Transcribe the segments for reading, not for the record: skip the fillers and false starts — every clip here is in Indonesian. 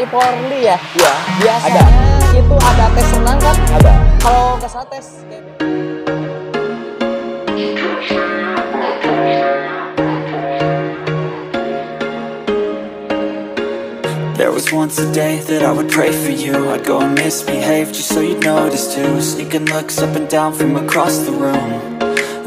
Porli ya? Iya, Biasanya itu ada tes renang kan? ada. Kalau nggak salah tes There was once a day that I would pray for you. I'd go and misbehave just so you'd notice too. Sneaking looks up and down from across the room.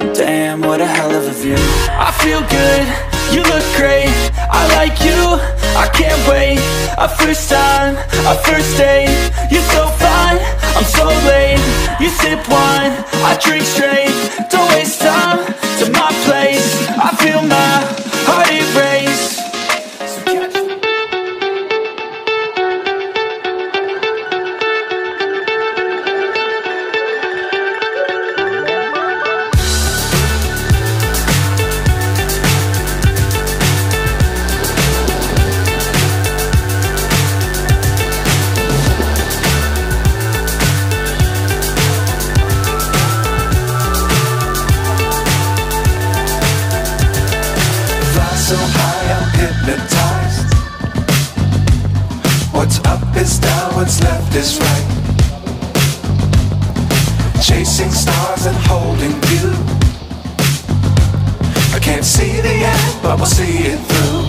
And damn, what a hell of a view. I feel good, you look great. I like you, I can't wait. A first time, a first date. You're so fine, I'm so late. You sip wine, I drink straight. Don't waste time to my place. I feel my heart erase. So catch me. So high, I'm hypnotized. What's up is down, what's left is right. Chasing stars and holding you. I can't see the end, but we'll see it through.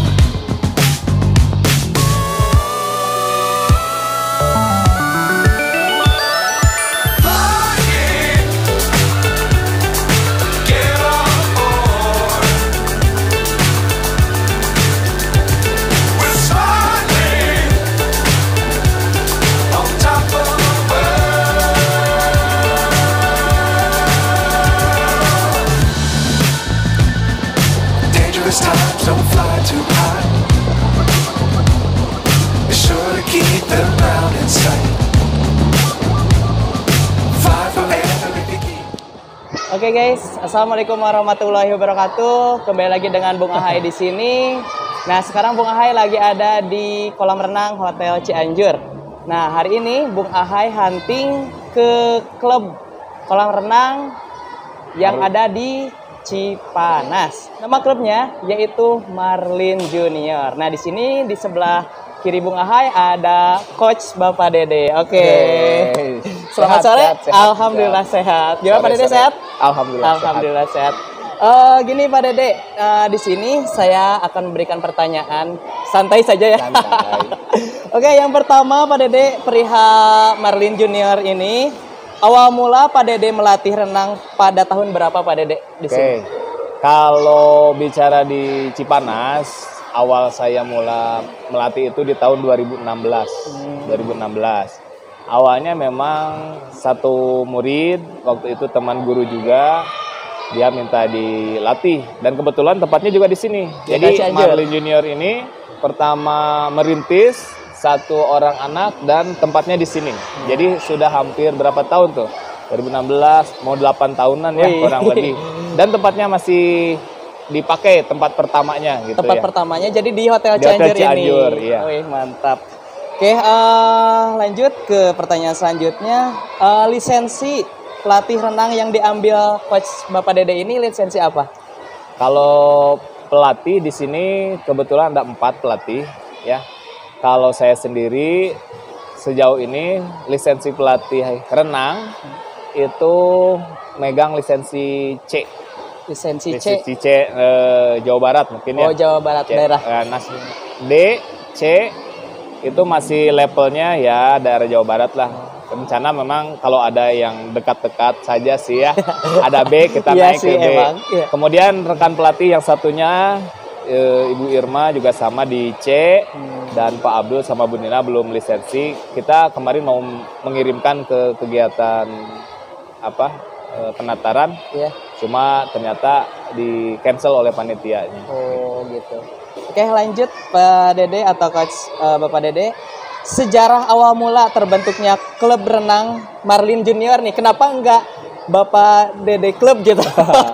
Times don't fly too high. Be sure to keep them round in sight. Fly forever if you keep. Oke guys, assalamualaikum warahmatullahi wabarakatuh. Kembali lagi dengan Bung Ahai di sini. Nah sekarang Bung Ahai lagi ada di kolam renang Hotel Cianjur. Nah hari ini Bung Ahai hunting ke klub kolam renang yang ada di Cipanas. Nama klubnya yaitu Marlin Junior. Nah di sini di sebelah kiri Bung Ahai ada Coach Bapak Dede. Oke. Selamat sore. Alhamdulillah sehat. Gimana Pak Dede sehat? Alhamdulillah sehat. Gini Pak Dede, di sini saya akan memberikan pertanyaan santai saja ya. Santai. Oke, yang pertama Pak Dede perihal Marlin Junior ini. Awal mula Pak Dede melatih renang pada tahun berapa Pak Dede di sini? Kalau bicara di Cipanas, awal saya mula melatih itu di tahun 2016. 2016. Awalnya memang satu murid, waktu itu teman guru juga, dia minta dilatih dan kebetulan tempatnya juga di sini. Jadi Marlin Junior ini pertama merintis satu orang anak dan tempatnya di sini. Jadi sudah hampir berapa tahun tuh? 2016 mau 8 tahunan ya kurang lebih. Dan tempatnya masih dipakai tempat pertamanya gitu tempat ya. pertamanya jadi di Hotel Di Cianjur, Hotel Cianjur ini. Iya. Wih, mantap. Oke, lanjut ke pertanyaan selanjutnya. Lisensi pelatih renang yang diambil Coach Bapak Dede ini lisensi apa? Kalau pelatih di sini kebetulan ada 4 pelatih ya. Kalau saya sendiri sejauh ini lisensi pelatih renang itu megang lisensi C. Lisensi C. Jawa Barat mungkin ya. Oh, Jawa Barat C, daerah. D, C itu masih levelnya ya daerah Jawa Barat lah. Rencana memang kalau ada yang dekat-dekat saja sih ya. Ada B kita naik ke B. Emang, iya. Kemudian rekan pelatih yang satunya Ibu Irma juga sama di C dan Pak Abdul sama Bu Nina belum lisensi. Kita kemarin mau mengirimkan ke kegiatan penataran, cuma ternyata di cancel oleh panitianya. Oh gitu. Oke lanjut Pak Dede atau Coach Bapak Dede. Sejarah awal mula terbentuknya klub renang Marlin Junior nih. Kenapa enggak Bapak Dede klub gitu?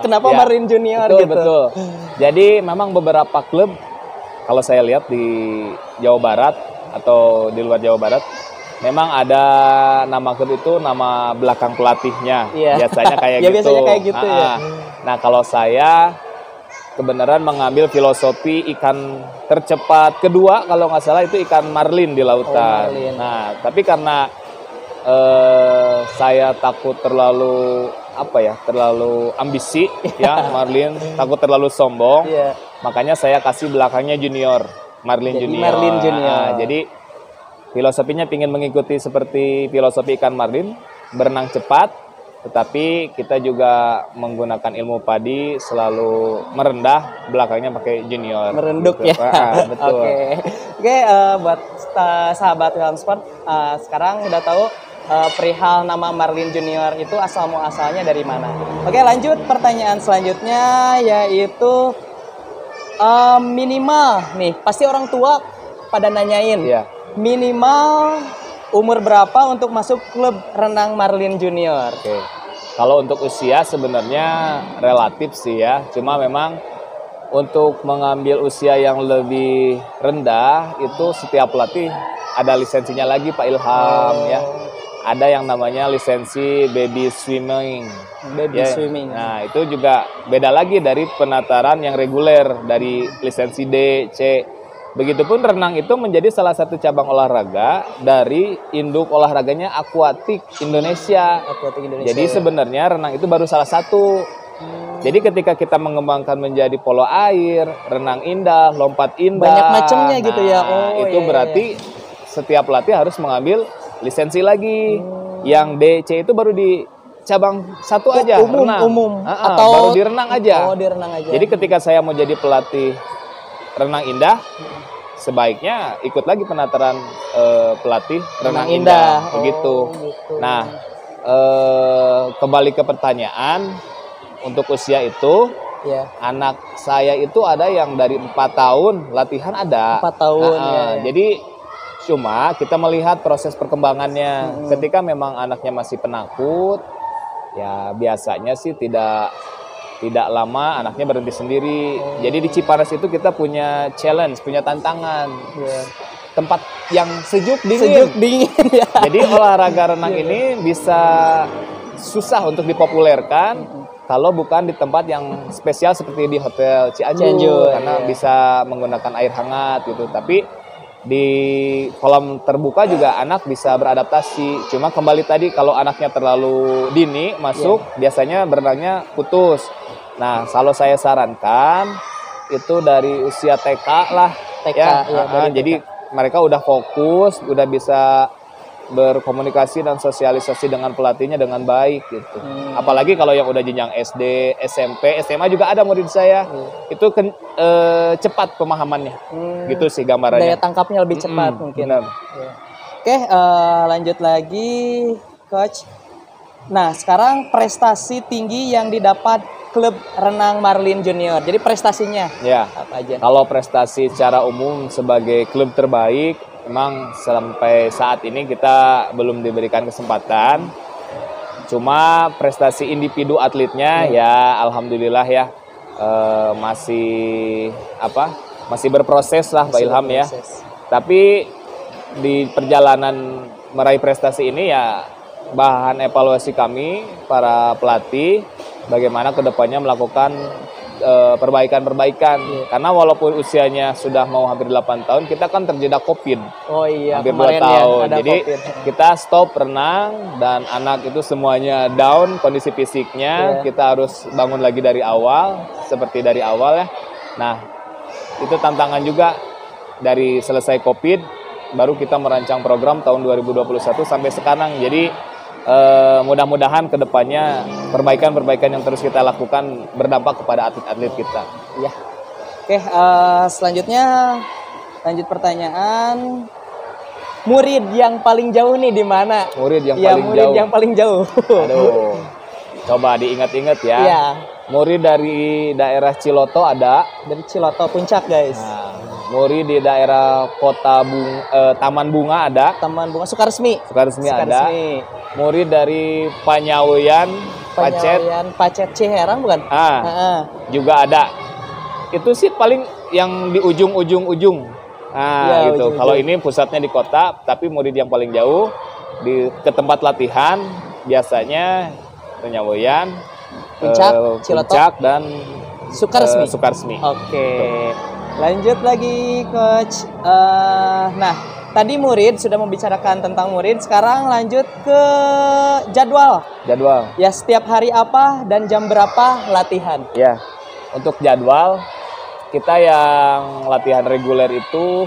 Kenapa Ya, Marlin Junior betul, gitu? Betul. Jadi memang beberapa klub kalau saya lihat di Jawa Barat atau di luar Jawa Barat memang ada nama klub itu nama belakang pelatihnya. Iya. Biasanya kayak Ya, gitu. biasanya kayak gitu ya. Nah, kalau saya kebenaran mengambil filosofi ikan tercepat kedua kalau nggak salah itu ikan marlin di lautan. marlin. Nah, tapi karena saya takut terlalu terlalu ambisi ya marlin, takut terlalu sombong. Iya. Makanya saya kasih belakangnya junior, marlin Jadi junior. marlin junior. Nah, jadi filosofinya ingin mengikuti seperti filosofi ikan marlin, berenang cepat, tetapi kita juga menggunakan ilmu padi selalu merendah, belakangnya pakai junior. Merenduk gitu. ya. Betul. Oke, buat sahabat Helm Sport, sekarang udah tahu perihal nama Marlin Junior itu asal muasalnya dari mana. Oke, lanjut pertanyaan selanjutnya yaitu minimal nih, pasti orang tua pada nanyain. Iya. Minimal umur berapa untuk masuk klub renang Marlin Junior? Oke. Kalau untuk usia sebenarnya relatif sih ya. Cuma memang untuk mengambil usia yang lebih rendah itu setiap pelatih ada lisensinya lagi Pak Ilham ya. Ada yang namanya lisensi baby swimming. Baby Ya. swimming. Nah, itu juga beda lagi dari penataran yang reguler dari lisensi D, C. Begitupun renang itu menjadi salah satu cabang olahraga dari induk olahraganya Aquatic Indonesia. Aquatic Indonesia. Jadi sebenarnya renang itu baru salah satu. Jadi ketika kita mengembangkan menjadi polo air, renang indah, lompat indah. Banyak macamnya gitu ya. Oh, itu iya, berarti setiap pelatih harus mengambil lisensi lagi. Yang D, C itu baru di cabang satu aja, umum, renang. umum. Atau baru di renang aja. Oh, di renang aja. Jadi ketika saya mau jadi pelatih renang indah, sebaiknya ikut lagi penataran pelatih renang indah, begitu. Gitu. Nah, kembali ke pertanyaan, untuk usia itu, ya. anak saya itu ada yang dari 4 tahun latihan ada. 4 tahun, ya. Jadi cuma kita melihat proses perkembangannya. Ketika memang anaknya masih penakut, ya biasanya sih tidak lama anaknya berhenti sendiri. Jadi di Cipanas itu kita punya challenge, punya tantangan. Ya. Tempat yang sejuk dingin. Sejuk dingin ya. Jadi olahraga renang ini bisa susah untuk dipopulerkan kalau bukan di tempat yang spesial seperti di Hotel Cianjur, karena iya. bisa menggunakan air hangat gitu. Tapi di kolam terbuka juga anak bisa beradaptasi. Cuma kembali tadi kalau anaknya terlalu dini masuk, biasanya berenangnya putus. Nah, kalau saya sarankan itu dari usia TK lah, TK, ya. ya, dari Jadi mereka udah fokus, udah bisa berkomunikasi dan sosialisasi dengan pelatihnya dengan baik gitu. Apalagi kalau yang udah jenjang SD, SMP, SMA juga ada murid saya. Itu cepat pemahamannya. Gitu sih gambarannya. Daya tangkapnya lebih cepat mungkin. Benar. Ya. Oke, lanjut lagi, Coach. Nah, sekarang prestasi tinggi yang didapat klub renang Marlin Junior. Jadi prestasinya Ya. apa aja? Kalau prestasi secara umum sebagai klub terbaik, memang sampai saat ini kita belum diberikan kesempatan. Cuma prestasi individu atletnya ya alhamdulillah ya masih berproses lah Pak Ilham ya. Tapi di perjalanan meraih prestasi ini ya bahan evaluasi kami para pelatih bagaimana kedepannya melakukan perbaikan-perbaikan. Karena walaupun usianya sudah mau hampir 8 tahun, kita kan terjeda COVID. Oh iya, Hampir 2 kemarin tahun. ya ada Jadi COVID. kita stop renang dan anak itu semuanya down kondisi fisiknya. Kita harus bangun lagi dari awal, seperti dari awal ya. Nah, itu tantangan juga dari selesai COVID, baru kita merancang program tahun 2021 sampai sekarang. Jadi mudah-mudahan kedepannya perbaikan-perbaikan yang terus kita lakukan berdampak kepada atlet-atlet kita. Ya. Oke, selanjutnya lanjut pertanyaan. Murid yang paling jauh nih di mana? Murid yang Ya, paling murid jauh. yang paling jauh. Aduh, coba diingat-ingat ya. Iya. Murid dari daerah Ciloto ada. Dari Ciloto Puncak, guys. Nah, murid di daerah Taman Bunga ada. Taman Bunga Sukaresmi. Sukaresmi ada. Murid dari Panyawian, Pacet Pacet Ciherang bukan? juga ada. Itu sih paling yang di ujung-ujung. Nah, Ya, gitu. ujung-ujung. Kalau ini pusatnya di kota, tapi murid yang paling jauh ke tempat latihan biasanya Panyawian, Puncak, Ciloto. Puncak dan Sukaresmi. Sukaresmi. Oke. Lanjut lagi coach. Nah, tadi murid sudah membicarakan tentang murid, sekarang lanjut ke jadwal. Jadwal. Ya, setiap hari apa dan jam berapa latihan? Ya, untuk jadwal kita yang latihan reguler itu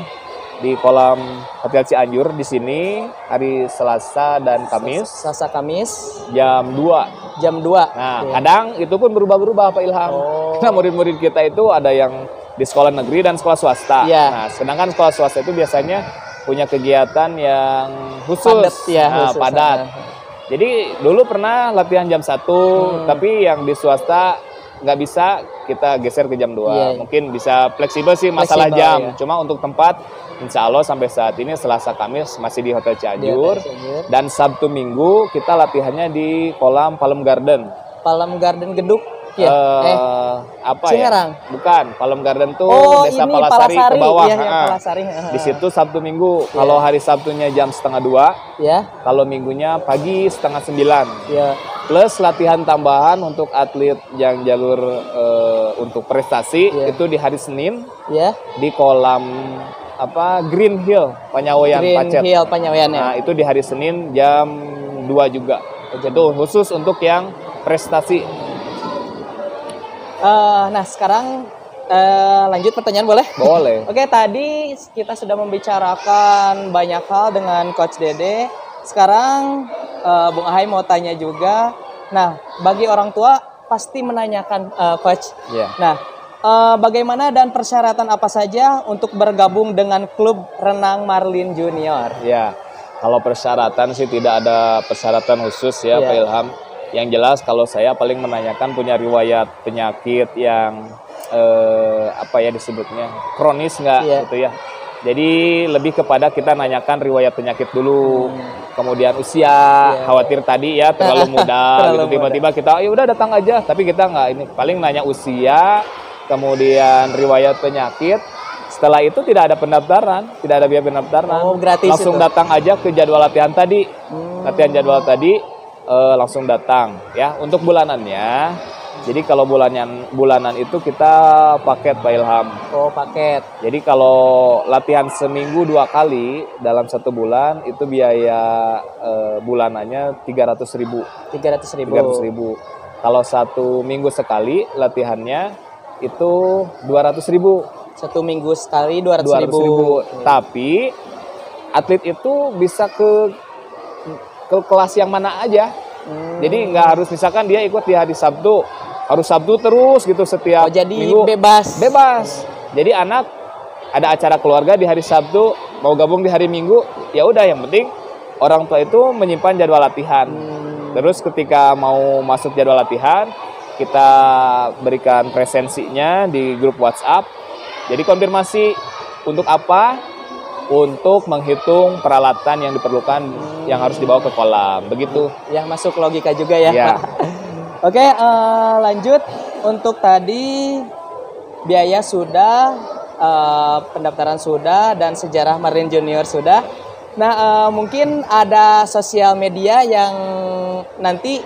di kolam Hotel Cianjur di sini hari Selasa dan Kamis Selasa Kamis jam 2. jam 2. Nah, Oke. kadang itu pun berubah-berubah Pak Ilham. Oh. Karena murid-murid kita itu ada yang di sekolah negeri dan sekolah swasta. Iya. Nah, sedangkan sekolah swasta itu biasanya punya kegiatan yang khusus. Padat ya, Nah, khusus. padat. Jadi dulu pernah latihan jam 1, tapi yang di swasta nggak bisa, kita geser ke jam 2. Iya. Mungkin bisa fleksibel sih masalah Fleksibel, jam. ya. Cuma untuk tempat, insya Allah sampai saat ini Selasa Kamis masih di Hotel Cianjur. Di Hotel Cianjur. Dan Sabtu Minggu kita latihannya di kolam Palm Garden. Palm Garden Geduk ya. Apa Ciherang. ya? Bukan, Palm Garden tuh Oh, Desa ini Palasari ke bawah. Iya, yang Ha. Palasari. Di situ Sabtu Minggu. Kalau hari Sabtunya jam 8:30, Ya. kalau Minggunya pagi 8:30. Ya. Plus latihan tambahan untuk atlet yang jalur untuk prestasi Iya. itu di hari Senin Ya. di kolam Green Hill Panyawayan Green Pacet. Hill Panyawayan ya. Nah, itu di hari Senin jam 2 juga. Itu khusus untuk yang prestasi. Nah, sekarang lanjut pertanyaan boleh? Boleh. Oke, tadi kita sudah membicarakan banyak hal dengan Coach Dede. Sekarang Bung Ahai mau tanya juga. Nah, bagi orang tua pasti menanyakan Coach. Iya. Nah, bagaimana dan persyaratan apa saja untuk bergabung dengan klub renang Marlin Junior? Ya, kalau persyaratan sih tidak ada persyaratan khusus ya, Iya. Pak Ilham. Yang jelas kalau saya paling menanyakan punya riwayat penyakit yang disebutnya kronis nggak Iya. gitu ya. Jadi lebih kepada kita nanyakan riwayat penyakit dulu, kemudian usia, Iya. khawatir tadi ya terlalu muda, Terlalu gitu. Tiba-tiba kita, ya udah datang aja, tapi kita nggak ini, paling nanya usia, kemudian riwayat penyakit. Setelah itu tidak ada pendaftaran, tidak ada biaya pendaftaran, Oh, gratis langsung itu. datang aja ke jadwal latihan tadi, latihan jadwal tadi langsung datang ya. Untuk bulanannya, jadi kalau bulanan itu kita paket Pak Ilham. Oh, paket. Jadi kalau latihan seminggu 2 kali dalam 1 bulan itu biaya bulanannya 300.000. 300.000. 300.000. Kalau 1 minggu sekali latihannya itu 200.000. 1 minggu sekali 200.000. Tapi atlet itu bisa ke kelas yang mana aja. Jadi nggak harus misalkan dia ikut di hari Sabtu, harus Sabtu terus gitu setiap Oh, jadi minggu. bebas. Bebas. Jadi anak ada acara keluarga di hari Sabtu, mau gabung di hari Minggu, ya udah, yang penting orang tua itu menyimpan jadwal latihan. Terus ketika mau masuk jadwal latihan, kita berikan presensinya di grup WhatsApp. Jadi konfirmasi untuk apa? Untuk menghitung peralatan yang diperlukan yang harus dibawa ke kolam. Begitu. Ya, masuk logika juga ya. Ya. Oke, lanjut. Untuk tadi biaya sudah, pendaftaran sudah, dan sejarah Marlin Junior sudah. Nah, mungkin ada sosial media yang nanti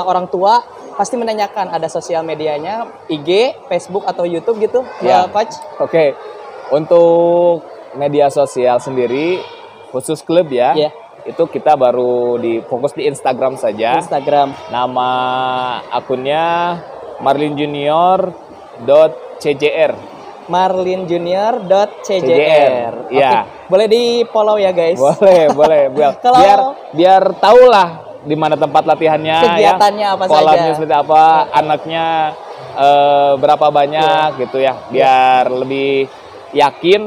orang tua pasti menanyakan, ada sosial medianya, IG, Facebook, atau YouTube gitu, Ya. Coach? Oke. Untuk media sosial sendiri, khusus klub ya, Iya. itu kita baru fokus di Instagram saja. Instagram. Nama akunnya marlinjunior.cjr. marlinjunior.cjr. Iya. Oke, boleh di follow ya guys. Boleh. Kalau- biar tahu lah di mana tempat latihannya, Kegiatannya apa kolamnya saja. seperti apa, anaknya berapa banyak gitu ya, biar lebih yakin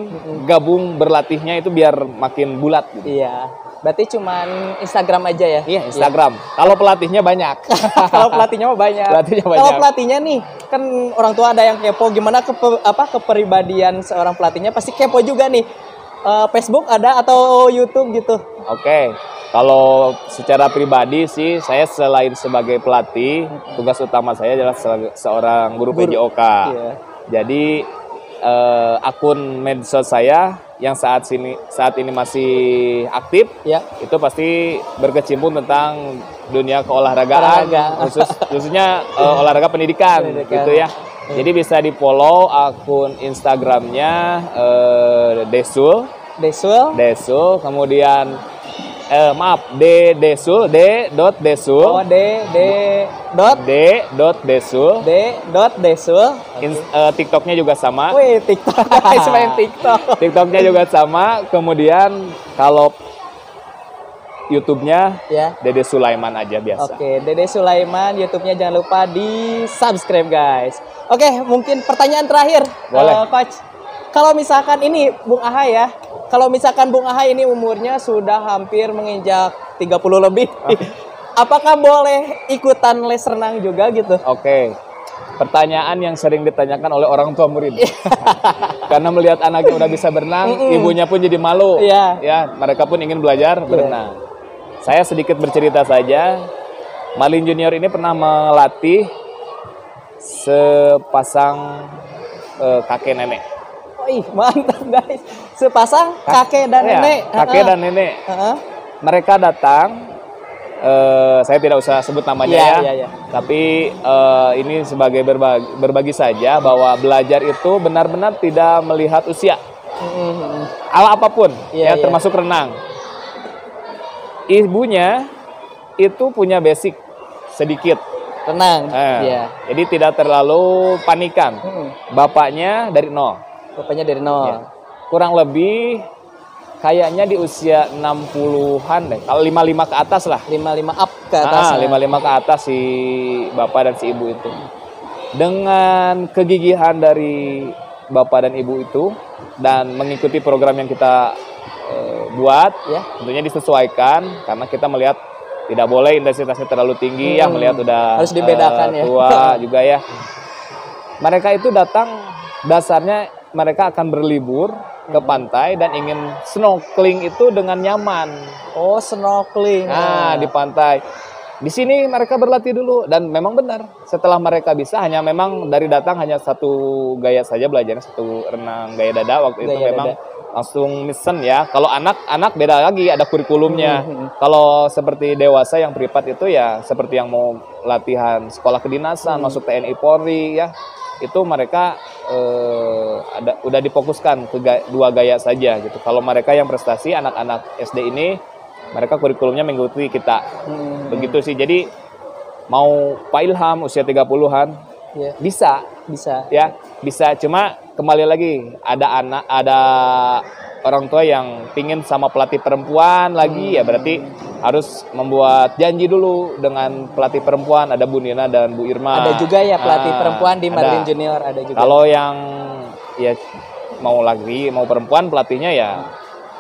gabung berlatihnya itu biar makin bulat gitu. Iya. Berarti cuman Instagram aja ya? Iya, Instagram. Kalau pelatihnya banyak. Kalau pelatihnya mah banyak. Pelatihnya banyak. Kalau pelatihnya nih, kan orang tua ada yang kepo gimana kepribadian seorang pelatihnya, pasti kepo juga nih. Facebook ada atau YouTube gitu? Oke. Kalau secara pribadi sih, saya selain sebagai pelatih, tugas utama saya adalah seorang guru PJOK. Iya. Jadi akun medsos saya yang saat ini masih aktif, Ya. itu pasti berkecimpung tentang dunia keolahragaan, Olahraga. khususnya olahraga pendidikan, Pendidikan. gitu ya. Jadi bisa di-follow akun Instagramnya Desul, Desul. kemudian maaf Desul, D.Desul. Oh, D.Desul. Desul. TikToknya juga sama. Wih, TikTok guys, main TikTok. TikToknya juga sama. Kemudian kalau YouTube-nya Ya. Dede Sulaiman aja biasa. Oke, Dede Sulaiman, YouTube-nya jangan lupa di-subscribe guys. Oke, mungkin pertanyaan terakhir. Boleh. Coach, kalau misalkan ini Bung Ahai ya, kalau misalkan Bung Ahai ini umurnya sudah hampir menginjak 30 lebih, apakah boleh ikutan les renang juga gitu? Oke. Pertanyaan yang sering ditanyakan oleh orang tua murid. Karena melihat anaknya udah bisa berenang, ibunya pun jadi malu. Iya. Ya, mereka pun ingin belajar berenang. Saya sedikit bercerita saja. Marlin Junior ini pernah melatih sepasang kakek nenek. Wih, mantap guys. Sepasang kakek dan Ya, nenek. kakek dan nenek. Heeh. Mereka datang. Saya tidak usah sebut namanya Iya, ya. iya, iya. Tapi ini sebagai berbagi saja bahwa belajar itu benar-benar tidak melihat usia. Hal apapun, Iya, iya. termasuk renang. Ibunya itu punya basic sedikit. Renang. Iya. Jadi tidak terlalu panikan. Bapaknya dari nol. Bapaknya dari nol. Ya. Kurang lebih kayaknya di usia 60-an deh. Kalau 55 ke atas lah. 55 up ke atas. 55 ke atas si bapak dan si ibu itu. Dengan kegigihan dari bapak dan ibu itu dan mengikuti program yang kita buat, Ya. tentunya disesuaikan karena kita melihat tidak boleh intensitasnya terlalu tinggi ya, melihat udah Harus dibedakan ya. tua juga ya. Mereka itu datang dasarnya mereka akan berlibur ke pantai dan ingin snorkeling itu dengan nyaman. Oh, snorkeling. Nah, di pantai. Di sini mereka berlatih dulu dan memang benar. Setelah mereka bisa memang dari datang hanya satu gaya saja belajarnya, satu renang gaya dada waktu itu Gaya memang dada. langsung misen ya. Kalau anak-anak beda lagi, ada kurikulumnya. Kalau seperti dewasa yang privat itu ya seperti yang mau latihan sekolah kedinasan, masuk TNI Polri ya. Itu mereka udah difokuskan ke dua gaya saja gitu. Kalau mereka yang prestasi anak-anak SD ini mereka kurikulumnya mengikuti kita. Begitu sih. Jadi mau Pak Ilham usia 30-an Ya. bisa ya, bisa. Cuma kembali lagi ada orang tua yang pingin sama pelatih perempuan lagi ya berarti harus membuat janji dulu dengan pelatih perempuan. Ada Bu Nina dan Bu Irma. Ada juga ya pelatih perempuan di Marlin ada. Junior, ada juga. Kalau yang ya mau perempuan pelatihnya ya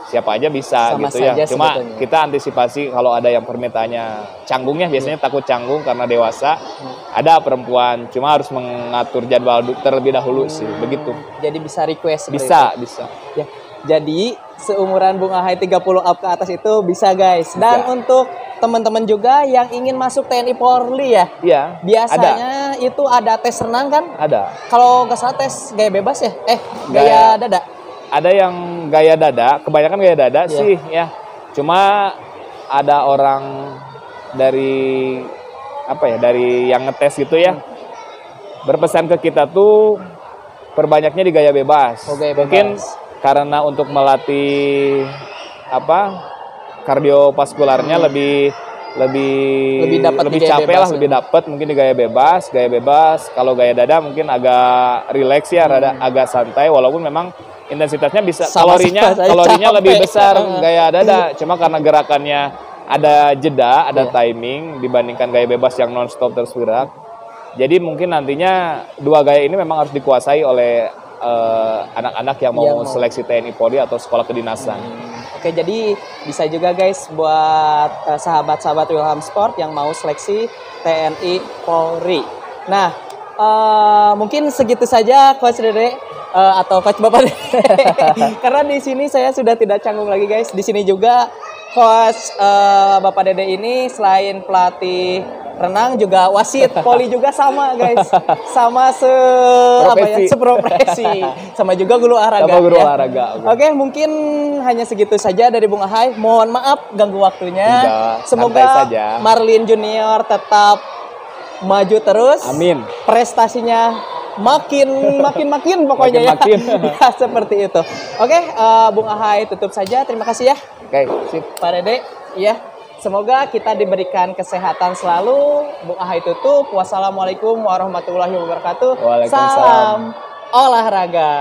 siapa aja bisa Sama gitu ya. saja Cuma sebetulnya. kita antisipasi kalau ada yang permintaannya canggung ya, biasanya takut canggung karena dewasa. Ada perempuan, cuma harus mengatur jadwal terlebih dahulu sih, begitu. Jadi bisa request seperti Bisa. itu. Ya. Jadi seumuran Bung Ahai 30 up ke atas itu bisa guys. Dan Bisa. untuk teman-teman juga yang ingin masuk TNI Polri ya. Iya. Biasanya itu ada tes renang kan? Ada. Kalau nggak salah tes gaya bebas ya? Gaya Gaya- dada. Ada yang gaya dada, kebanyakan gaya dada Iya. sih ya. Cuma ada orang dari dari yang ngetes gitu ya. Berpesan ke kita tuh perbanyaknya di gaya bebas. Oh, gaya Mungkin bebas. karena untuk melatih kardiovaskularnya lebih dapat di gaya capek bebas lah, lebih dapat mungkin di gaya bebas. Kalau gaya dada mungkin agak rileks ya, agak santai walaupun memang intensitasnya bisa Sama-sama saya kalorinya lebih capek. besar gaya dada. Cuma karena gerakannya ada jeda, ada timing dibandingkan gaya bebas yang non-stop terus gerak. Jadi mungkin nantinya dua gaya ini memang harus dikuasai oleh anak-anak yang mau seleksi TNI Polri atau sekolah kedinasan. Oke, jadi bisa juga guys buat sahabat-sahabat Wilham Sport yang mau seleksi TNI Polri. Nah, mungkin segitu saja Coach Dede atau Coach Bapak Dede. Karena di sini saya sudah tidak canggung lagi guys. Di sini juga Coach Bapak Dede ini selain pelatih renang juga wasit poli juga sama guys. Sama seprofesi. Sama juga guru olahraga. Sama guru ya. olahraga. Oke, mungkin hanya segitu saja dari Bung Ahai. Mohon maaf ganggu waktunya. Enggak, Semoga santai saja. Marlin Junior tetap maju terus. Amin. Prestasinya makin pokoknya Makin. ya. Ya, seperti itu. Oke, Bung Ahai tutup saja. Terima kasih ya. Oke, sip. Pak Dede, ya. Semoga kita diberikan kesehatan selalu. Bung Ahai tutup. Wassalamualaikum warahmatullahi wabarakatuh. Waalaikumsalam. Salam olahraga.